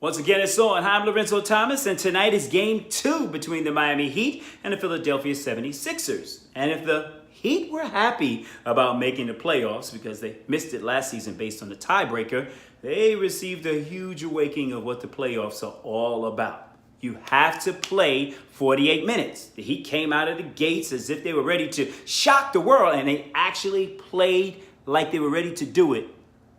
Once again, it's on. I'm Lorenzo Thomas, and tonight is Game 2 between the Miami Heat and the Philadelphia 76ers. And if the Heat were happy about making the playoffs because they missed it last season based on the tiebreaker, they received a huge awakening of what the playoffs are all about. You have to play 48 minutes. The Heat came out of the gates as if they were ready to shock the world, and they actually played like they were ready to do it.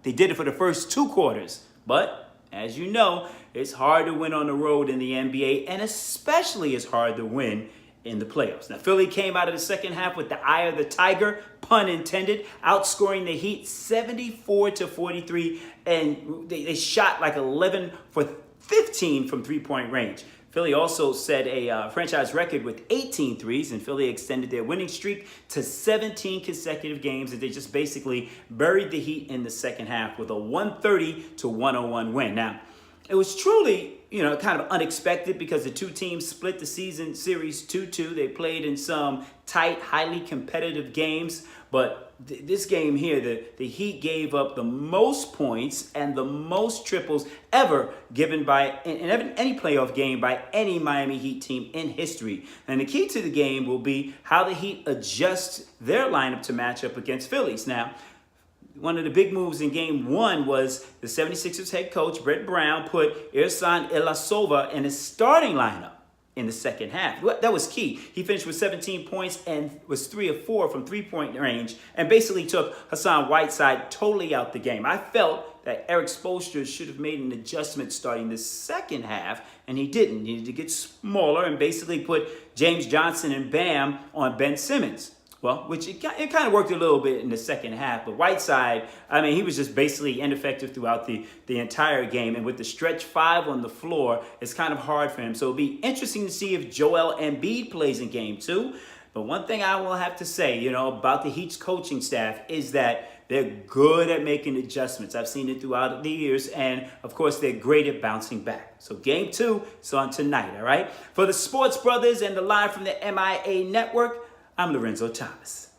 They did it for the first 2 quarters, but as you know, it's hard to win on the road in the NBA, and especially it's hard to win in the playoffs. Now, Philly came out of the second half with the eye of the tiger, pun intended, outscoring the Heat 74-43, and they shot like 11 for 15 from three-point range. Philly also set a franchise record with 18 threes, and Philly extended their winning streak to 17 consecutive games, and they just basically buried the Heat in the second half with a 130-101 win. Now, it was truly, kind of unexpected because the two teams split the season series 2-2. They played in some tight, highly competitive games, but this game here, the Heat gave up the most points and the most triples ever given by in any playoff game by any Miami Heat team in history. And the key to the game will be how the Heat adjust their lineup to match up against Phillies. Now, one of the big moves in Game 1 was the 76ers head coach, Brett Brown, put Ersan Ilyasova in his starting lineup in the second half. That was key. He finished with 17 points and was 3 of 4 from three-point range and basically took Hassan Whiteside totally out the game. I felt that Eric Spoelstra should have made an adjustment starting the second half, and he didn't. He needed to get smaller and basically put James Johnson and Bam on Ben Simmons. Well, which it kind of worked a little bit in the second half. But Whiteside, he was just basically ineffective throughout the entire game. And with the stretch 5 on the floor, it's kind of hard for him. So it'll be interesting to see if Joel Embiid plays in Game 2. But one thing I will have to say, about the Heat's coaching staff is that they're good at making adjustments. I've seen it throughout the years. And, of course, they're great at bouncing back. So Game 2 is on tonight, all right? For the Sports Brothers and the Live from the MIA Network, I'm Lorenzo Thomas.